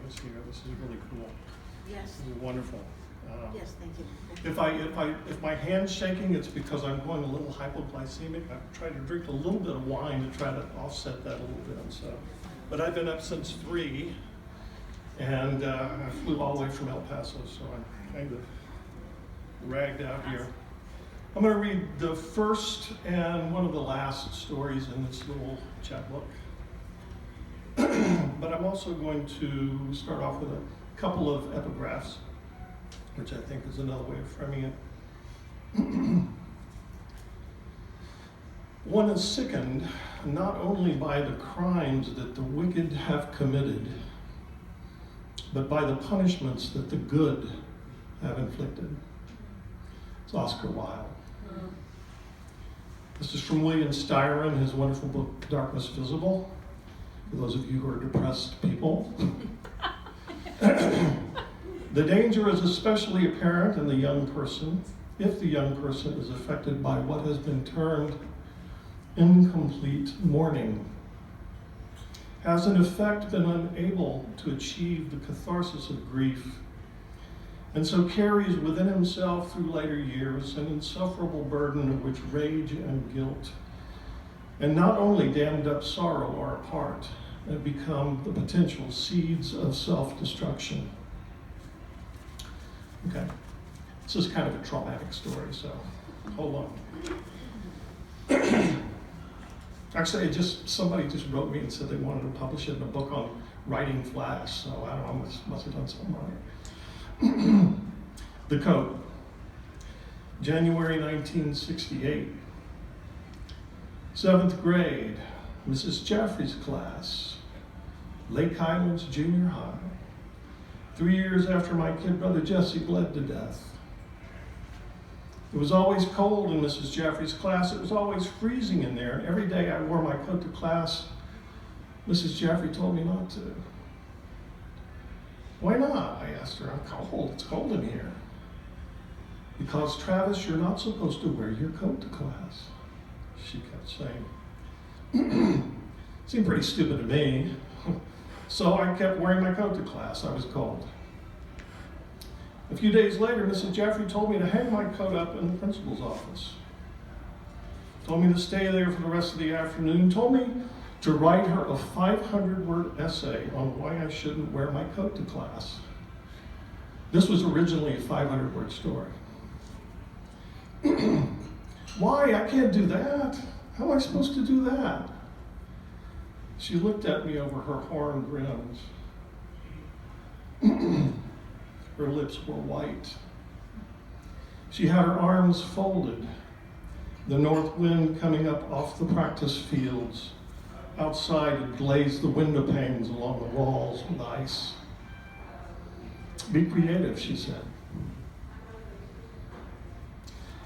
us here. This is really cool. Yes. This is wonderful. Yes, thank you. If my hand's shaking, it's because I'm going a little hypoglycemic. I've tried to drink a little bit of wine to try to offset that a little bit. So, but I've been up since 3, and I flew all the way from El Paso, so I'm kind of ragged out here. I'm going to read the first and one of the last stories in this little chapbook. But I'm also going to start off with a couple of epigraphs, which I think is another way of framing it. One is sickened not only by the crimes that the wicked have committed, but by the punishments that the good have inflicted. It's Oscar Wilde. This is from William Styron, his wonderful book, Darkness Visible, for those of you who are depressed people. The danger is especially apparent in the young person, if the young person is affected by what has been termed incomplete mourning, has in effect been unable to achieve the catharsis of grief, and so carries within himself through later years an insufferable burden of which rage and guilt, and not only dammed up sorrow are a part, and become the potential seeds of self-destruction. Okay, this is kind of a traumatic story, so hold on. Actually, somebody just wrote me and said they wanted to publish it in a book on writing flash, so I don't know, must have done something right. The Coat, January 1968. 7th grade, Mrs. Jaffrey's class, Lake Highlands Junior High. 3 years after my kid brother Jesse bled to death. It was always cold in Mrs. Jaffrey's class. It was always freezing in there. And every day I wore my coat to class, Mrs. Jaffrey told me not to. Why not? I asked her. I'm cold. It's cold in here. Because, Travis, you're not supposed to wear your coat to class, she kept saying. Seemed pretty stupid to me. So I kept wearing my coat to class. I was cold. A few days later, Mrs. Jaffrey told me to hang my coat up in the principal's office. Told me to stay there for the rest of the afternoon. Told me to write her a 500-word essay on why I shouldn't wear my coat to class. This was originally a 500-word story. Why? I can't do that. How am I supposed to do that? She looked at me over her horned rims. Her lips were white. She had her arms folded, the north wind coming up off the practice fields. Outside, it glazed the window panes along the walls with ice. Be creative, she said.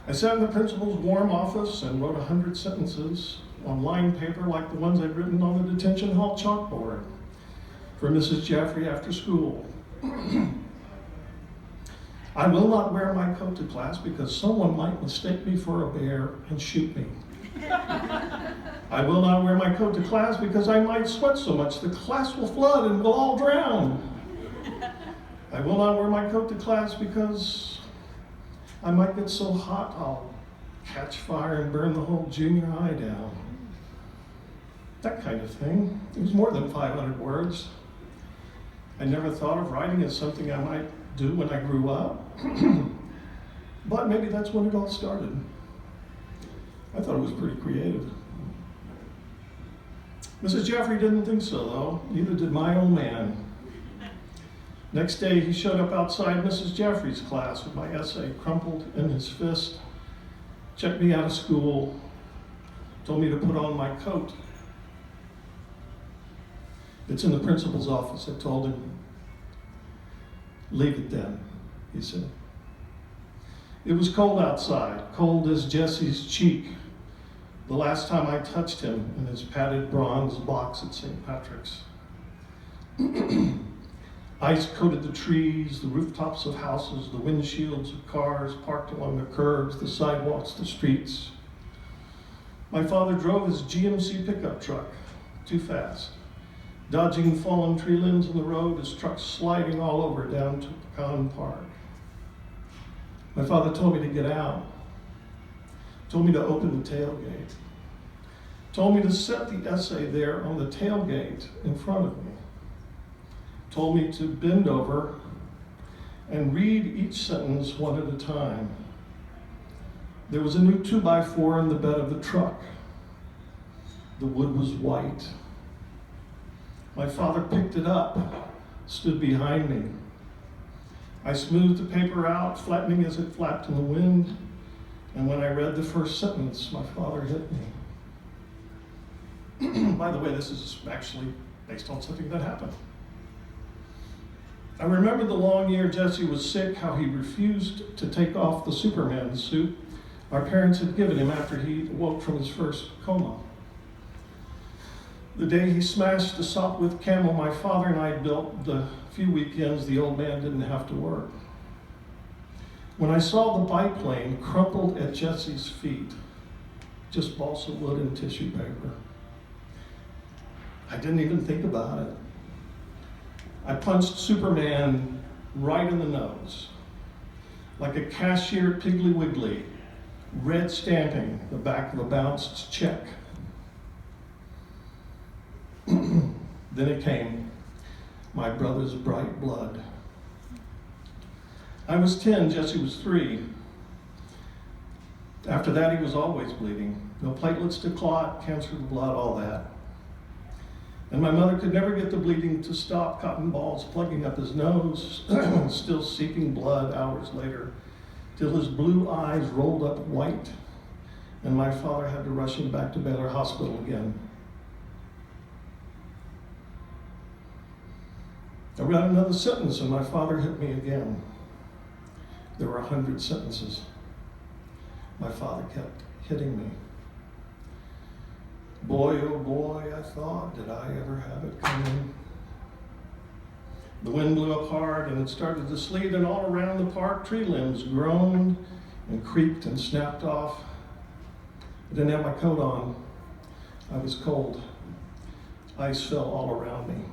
I sat in the principal's warm office and wrote 100 sentences on lined paper like the ones I'd written on the detention hall chalkboard for Mrs. Jaffrey after school. I will not wear my coat to class because someone might mistake me for a bear and shoot me. I will not wear my coat to class because I might sweat so much the class will flood and we'll all drown. I will not wear my coat to class because I might get so hot I'll catch fire and burn the whole junior high down. That kind of thing. It was more than 500 words. I never thought of writing as something I might do when I grew up. But maybe that's when it all started. I thought it was pretty creative. Mrs. Jaffrey didn't think so, though. Neither did my old man. Next day, he showed up outside Mrs. Jaffrey's class with my essay crumpled in his fist, checked me out of school, told me to put on my coat. It's in the principal's office, I told him. Leave it then, he said. It was cold outside, cold as Jesse's cheek, the last time I touched him in his padded bronze box at St. Patrick's. Ice coated the trees, the rooftops of houses, the windshields of cars parked along the curbs, the sidewalks, the streets. My father drove his GMC pickup truck too fast, dodging fallen tree limbs in the road, his truck sliding all over down to Pecan Park. My father told me to get out, told me to open the tailgate, told me to set the essay there on the tailgate in front of me, told me to bend over and read each sentence one at a time. There was a new 2x4 in the bed of the truck. The wood was white. My father picked it up, stood behind me. I smoothed the paper out, flattening as it flapped in the wind, and when I read the first sentence, my father hit me. By the way, this is actually based on something that happened. I remember the long year Jesse was sick, how he refused to take off the Superman suit our parents had given him after he woke from his first coma. The day he smashed the Sopwith Camel my father and I built the few weekends the old man didn't have to work. When I saw the biplane crumpled at Jesse's feet, just balsa wood and tissue paper, I didn't even think about it. I punched Superman right in the nose, like a cashier Piggly Wiggly, red stamping the back of a bounced check. Then it came, my brother's bright blood. I was 10, Jesse was 3. After that, he was always bleeding. No platelets to clot, cancer of the blood, all that. And my mother could never get the bleeding to stop, cotton balls plugging up his nose, still seeping blood hours later, till his blue eyes rolled up white, and my father had to rush him back to Baylor Hospital again. I read another sentence and my father hit me again. There were 100 sentences. My father kept hitting me. Boy, oh boy, I thought, did I ever have it coming? The wind blew up hard and it started to sleet, and all around the park tree limbs groaned and creaked and snapped off. I didn't have my coat on. I was cold. Ice fell all around me.